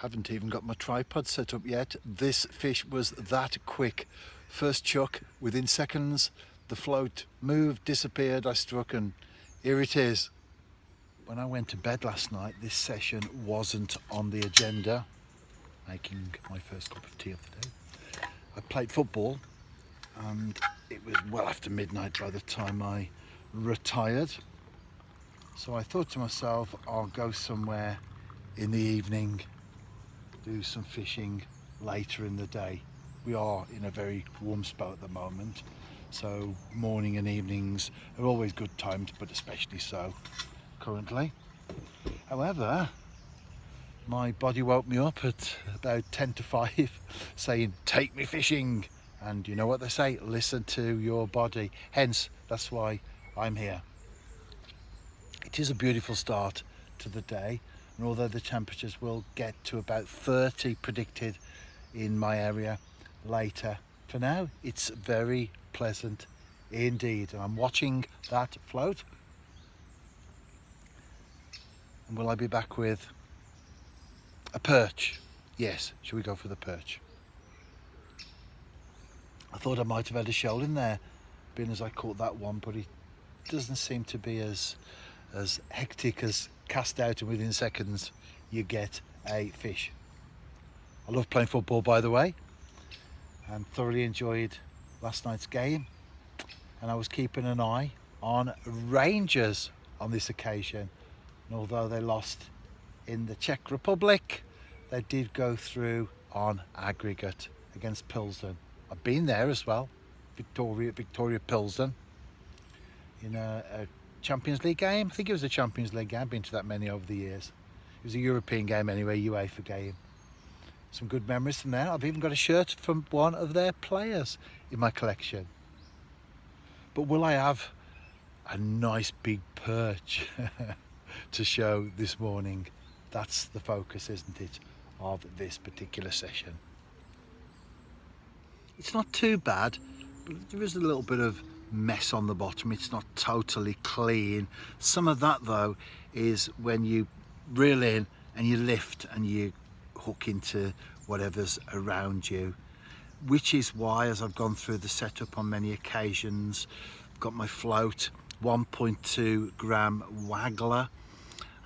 Haven't even got my tripod set up yet. This fish was that quick. First chuck, within seconds, the float moved, disappeared, I struck, and here it is. When I went to bed last night, this session wasn't on the agenda. Making my first cup of tea of the day. I played football and it was well after midnight by the time I retired. So I thought to myself, I'll go somewhere in the evening, do some fishing later in the day. We are in a very warm spot at the moment, so morning and evenings are always good times, but especially so currently. However, my body woke me up at about 10 to 5 saying, take me fishing. And you know what they say, listen to your body. Hence, that's why I'm here. It is a beautiful start to the day, and although the temperatures will get to about 30 predicted in my area later, for now it's very pleasant indeed. And I'm watching that float. And will I be back with a perch? Yes, shall we go for the perch? I thought I might have had a shoal in there, being as I caught that one, but it doesn't seem to be as hectic as cast out and within seconds you get a fish. I love playing football, by the way, and thoroughly enjoyed last night's game, and I was keeping an eye on Rangers on this occasion, and although they lost in the Czech Republic, they did go through on aggregate against Pilsen. I've been there as well, Victoria Pilsen, in a Champions League game. I think it was a Champions League game. I've been to that many over the years. It was a European game anyway, UEFA game. Some good memories from there. I've even got a shirt from one of their players in my collection. But will I have a nice big perch to show this morning? That's the focus, isn't it, of this particular session. It's not too bad, but there is a little bit of mess on the bottom. It's not totally clean. Some of that though is when you reel in and you lift and you hook into whatever's around you, which is why, as I've gone through the setup on many occasions, I've got my float 1.2 gram waggler,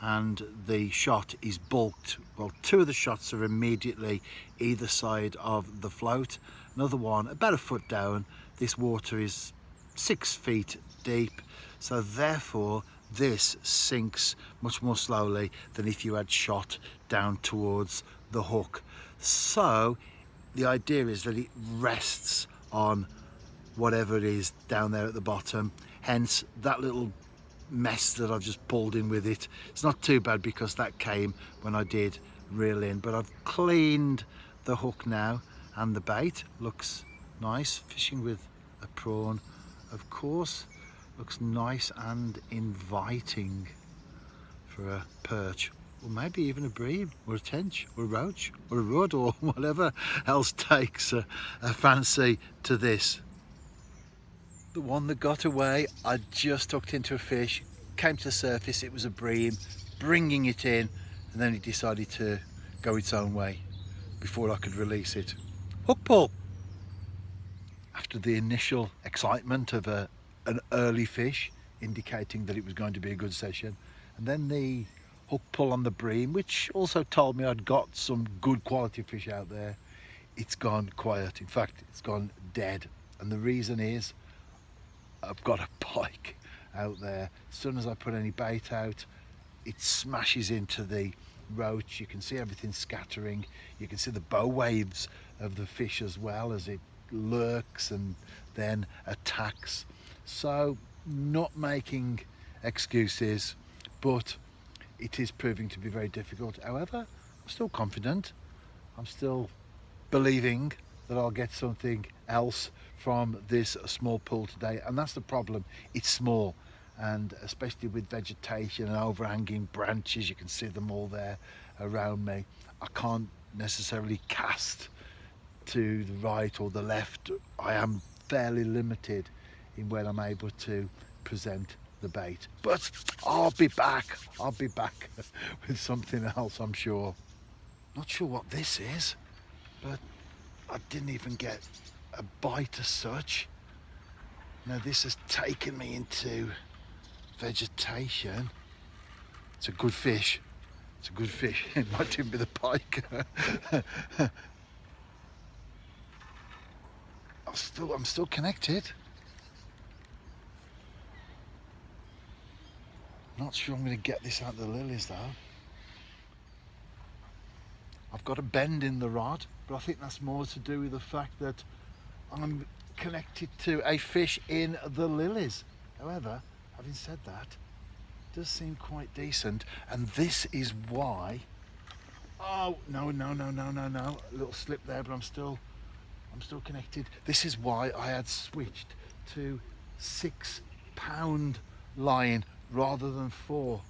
and the shot is bulked. Well, two of the shots are immediately either side of the float, another one about a foot down. This water is 6 feet deep, so therefore this sinks much more slowly than if you had shot down towards the hook. So the idea is that it rests on whatever it is down there at the bottom, hence that little mess that I've just pulled in with it. It's not too bad because that came when I did reel in, but I've cleaned the hook now and the bait looks nice. Fishing with a prawn, of course, looks nice and inviting for a perch, or maybe even a bream, or a tench, or a roach, or a rudd, or whatever else takes a fancy to this. The one that got away, I just hooked into a fish, came to the surface, it was a bream, bringing it in, and then it decided to go its own way before I could release it. Hook pull! After the initial excitement of an early fish, indicating that it was going to be a good session, and then the hook pull on the bream, which also told me I'd got some good quality fish out there, it's gone quiet. In fact, it's gone dead. And the reason is, I've got a pike out there. As soon as I put any bait out, it smashes into the roach. You can see everything scattering. You can see the bow waves of the fish as well as it lurks and then attacks. So not making excuses, but it is proving to be very difficult. However, I'm still confident. I'm still believing that I'll get something else from this small pool today, and that's the problem. It's small, and especially with vegetation and overhanging branches, you can see them all there around me. I can't necessarily cast to the right or the left. I am fairly limited in where I'm able to present the bait, but I'll be back with something else, I'm sure. Not sure what this is, but I didn't even get a bite as such. Now this has taken me into vegetation. It's a good fish. It's a good fish. It might even be the pike. I'm still connected. Not sure I'm going to get this out of the lilies though. I've got a bend in the rod, but I think that's more to do with the fact that I'm connected to a fish in the lilies. However, having said that, it does seem quite decent, and this is why. Oh no! A little slip there, but I'm still connected. This is why I had switched to 6 pound line rather than 4.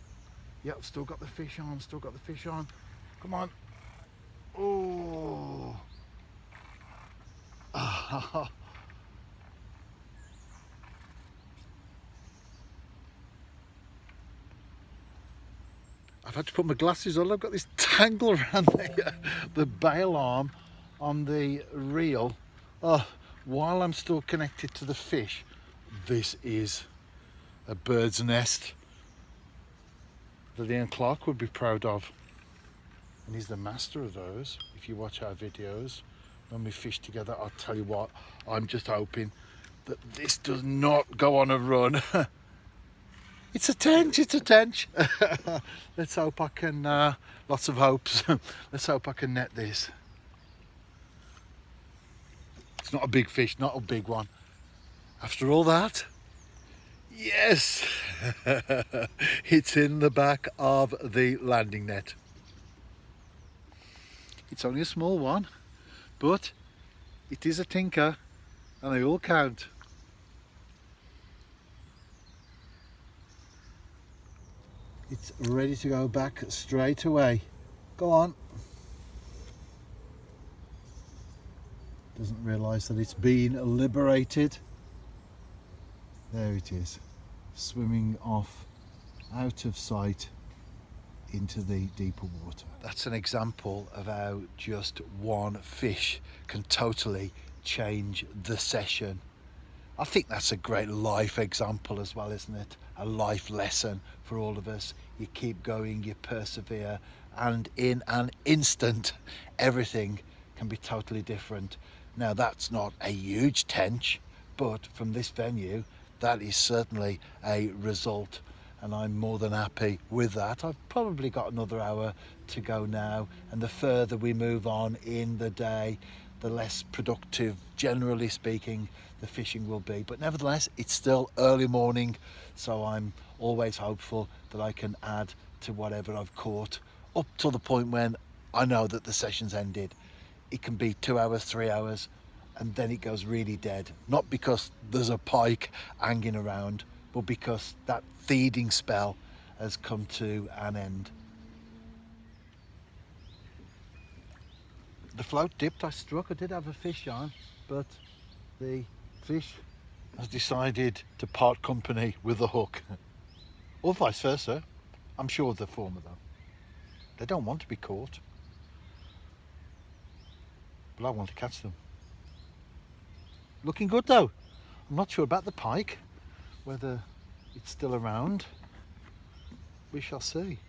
Yep, still got the fish on. Come on. Oh. I've had to put my glasses on. I've got this tangle around the bail arm on the reel. Oh, while I'm still connected to the fish, this is a bird's nest that Ian Clark would be proud of. And he's the master of those. If you watch our videos when we fish together, I'll tell you what, I'm just hoping that this does not go on a run. It's a tench. Let's hope I can, lots of hopes. Let's hope I can net this. It's not a big fish, not a big one. After all that, yes, it's in the back of the landing net. It's only a small one, but it is a tinker, and they all count. It's ready to go back straight away. Go on. Doesn't realise that it's been liberated. There it is, swimming off out of sight into the deeper water. That's an example of how just one fish can totally change the session. I think that's a great life example as well, isn't it? A life lesson for all of us. You keep going, you persevere, and in an instant, everything can be totally different. Now, that's not a huge tench, but from this venue, that is certainly a result, and I'm more than happy with that. I've probably got another hour to go now, and the further we move on in the day, the less productive, generally speaking, the fishing will be. But nevertheless, it's still early morning, so I'm always hopeful that I can add to whatever I've caught up to the point when I know that the session's ended. It can be 2 hours, 3 hours, and then it goes really dead. Not because there's a pike hanging around, but because that feeding spell has come to an end. The float dipped, I struck, I did have a fish on, but the fish has decided to part company with the hook. Or vice versa. I'm sure of the former though. They don't want to be caught, but I want to catch them. Looking good though. I'm not sure about the pike, whether it's still around. We shall see.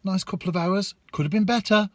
Nice couple of hours. Could have been better.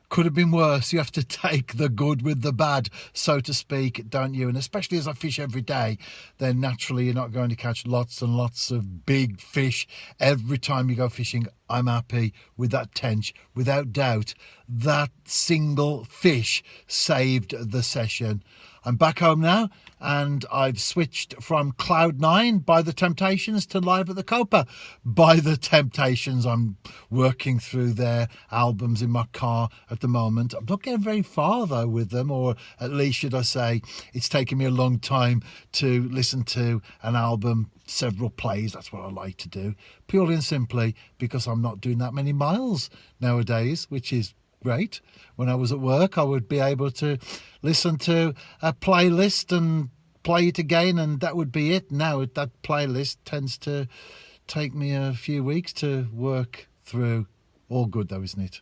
Could have been worse. You have to take the good with the bad, so to speak, don't you? And especially as I fish every day, then naturally you're not going to catch lots and lots of big fish every time you go fishing. I'm happy with that tench. Without doubt, that single fish saved the session. I'm back home now, and I've switched from Cloud 9 by the Temptations to Live at the Copa by the Temptations. I'm working through their albums in my car at the moment. I'm not getting very far though with them, or at least should I say, it's taken me a long time to listen to an album, several plays. That's what I like to do, purely and simply because I'm not doing that many miles nowadays, which is great. When I was at work, I would be able to listen to a playlist and play it again, and that would be it. Now that playlist tends to take me a few weeks to work through. All good though, isn't it?